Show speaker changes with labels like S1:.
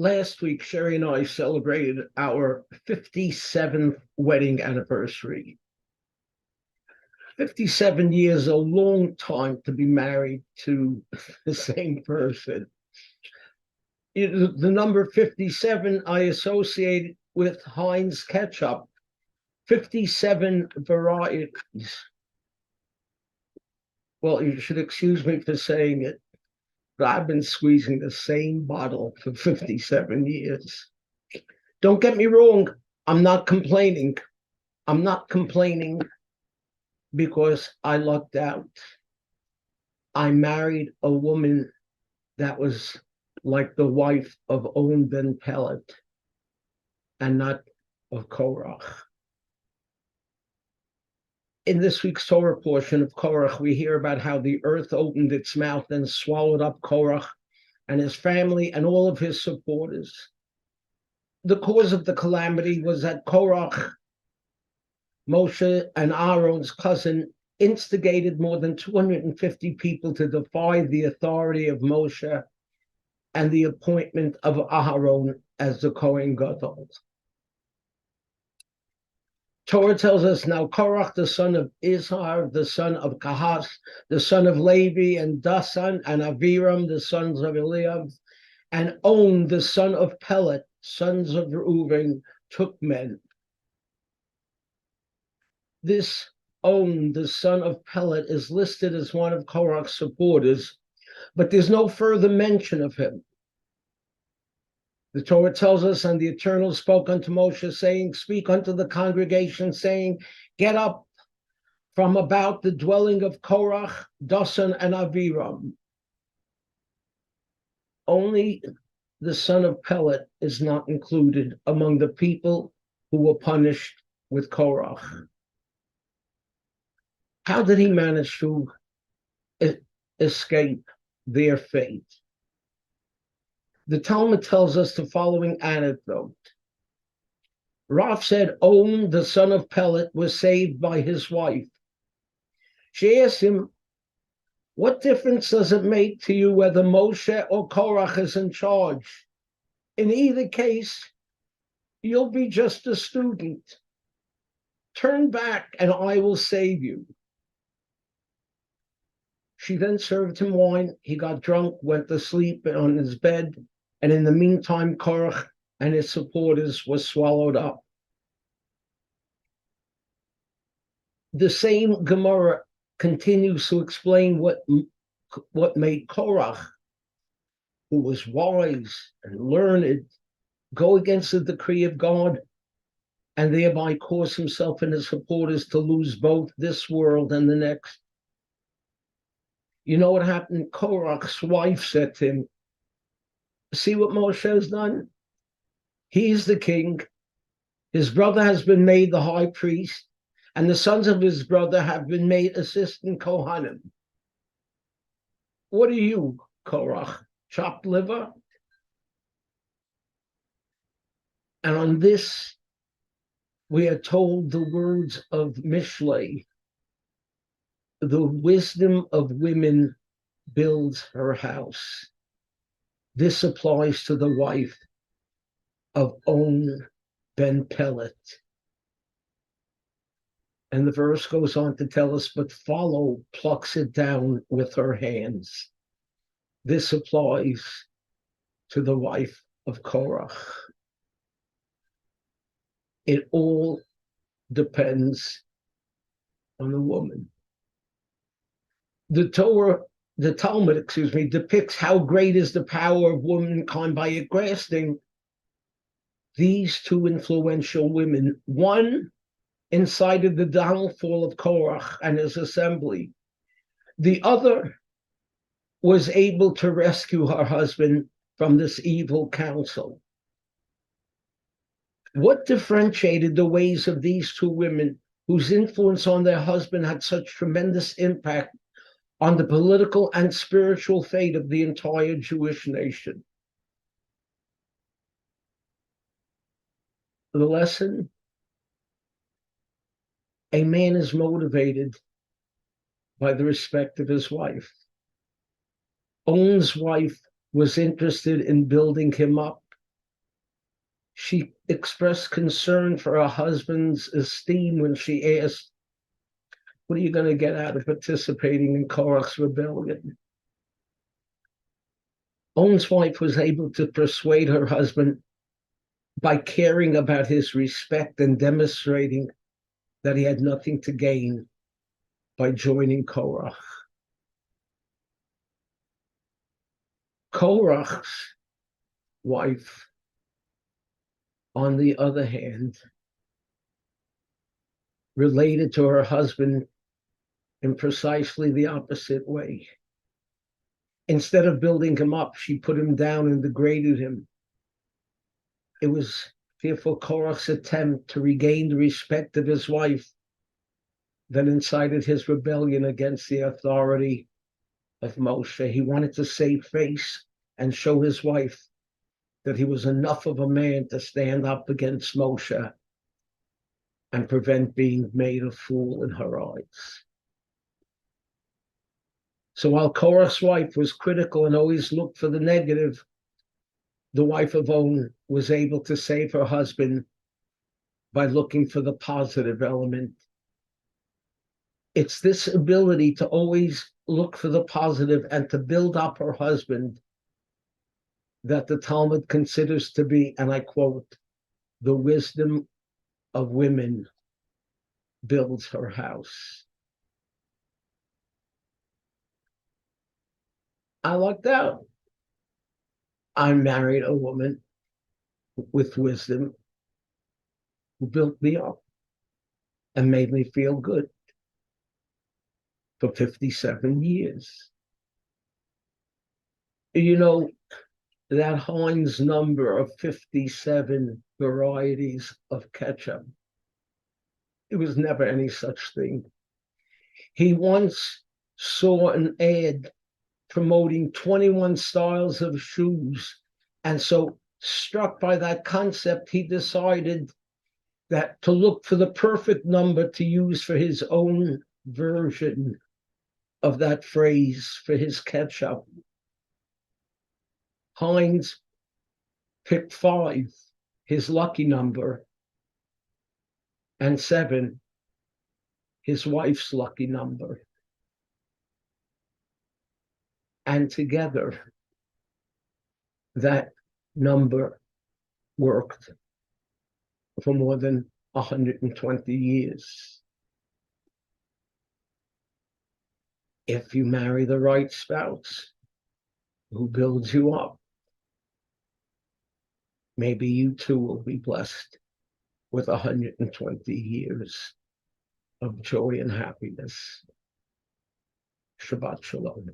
S1: Last week, Sherry and I celebrated our 57th wedding anniversary. 57 years, a long time to be married to the same person. The number 57 I associate with Heinz ketchup, 57 varieties. Well, you should excuse me for saying it, but I've been squeezing the same bottle for 57 years. Don't get me wrong, I'm not complaining. I'm not complaining because I lucked out. I married a woman that was like the wife of On ben Pellet and not of Korach. In this week's Torah portion of Korach, we hear about how the earth opened its mouth and swallowed up Korach and his family and all of his supporters. The cause of the calamity was that Korach, Moshe and Aaron's cousin, instigated more than 250 people to defy the authority of Moshe and the appointment of Aaron as the Kohen Gadol. Torah tells us now Korach, the son of Izhar, the son of Kahas, the son of Levi, and Dasan, and Aviram, the sons of Eliav, and On, the son of Pellet, sons of Reuven, took men. This On, the son of Pellet, is listed as one of Korach's supporters, but there's no further mention of him. The Torah tells us, and the Eternal spoke unto Moshe, saying, speak unto the congregation, saying, get up from about the dwelling of Korach, Dasan, and Aviram. Only the son of Pellet is not included among the people who were punished with Korach. How did he manage to escape their fate? The Talmud tells us the following anecdote. Rav said, On, the son of Pellet, was saved by his wife. She asked him, what difference does it make to you whether Moshe or Korach is in charge? In either case, you'll be just a student. Turn back and I will save you. She then served him wine. He got drunk, went to sleep on his bed, and in the meantime, Korach and his supporters were swallowed up. The same Gemara continues to explain what made Korach, who was wise and learned, go against the decree of God and thereby cause himself and his supporters to lose both this world and the next. You know what happened? Korach's wife said to him, see what Moshe has done? He's the king. His brother has been made the high priest, and the sons of his brother have been made assistant Kohanim. What are you, Korach? Chopped liver? And on this, we are told the words of Mishlei, the wisdom of women builds her house. This applies to the wife of On ben Pellet. And the verse goes on to tell us, but Follow plucks it down with her hands. This applies to the wife of Korach. It all depends on the woman. The Talmud, depicts how great is the power of womankind by grasping these two influential women. One incited the downfall of Korach and his assembly. The other was able to rescue her husband from this evil counsel. What differentiated the ways of these two women whose influence on their husband had such tremendous impact on the political and spiritual fate of the entire Jewish nation? The lesson: a man is motivated by the respect of his wife. On's wife was interested in building him up She expressed concern for her husband's esteem when she asked, "What are you going to get out of participating in Korach's rebellion?" On's wife was able to persuade her husband by caring about his respect and demonstrating that he had nothing to gain by joining Korach. Korach's wife, on the other hand, related to her husband in precisely the opposite way. Instead of building him up, she put him down and degraded him. It was fearful Korach's attempt to regain the respect of his wife that incited his rebellion against the authority of Moshe. He wanted to save face and show his wife that he was enough of a man to stand up against Moshe and prevent being made a fool in her eyes. So while Korach's wife was critical and always looked for the negative, the wife of On was able to save her husband by looking for the positive element. It's this ability to always look for the positive and to build up her husband that the Talmud considers to be, and I quote, "the wisdom of women builds her house." I lucked out. I married a woman with wisdom who built me up and made me feel good for 57 years. You know, that Heinz number of 57 varieties of ketchup, it was never any such thing. He once saw an ad promoting 21 styles of shoes. And so, struck by that concept, he decided that to look for the perfect number to use for his own version of that phrase for his ketchup. Heinz picked 5, his lucky number, and 7, his wife's lucky number. And together, that number worked for more than 120 years. If you marry the right spouse who builds you up, maybe you too will be blessed with 120 years of joy and happiness. Shabbat Shalom.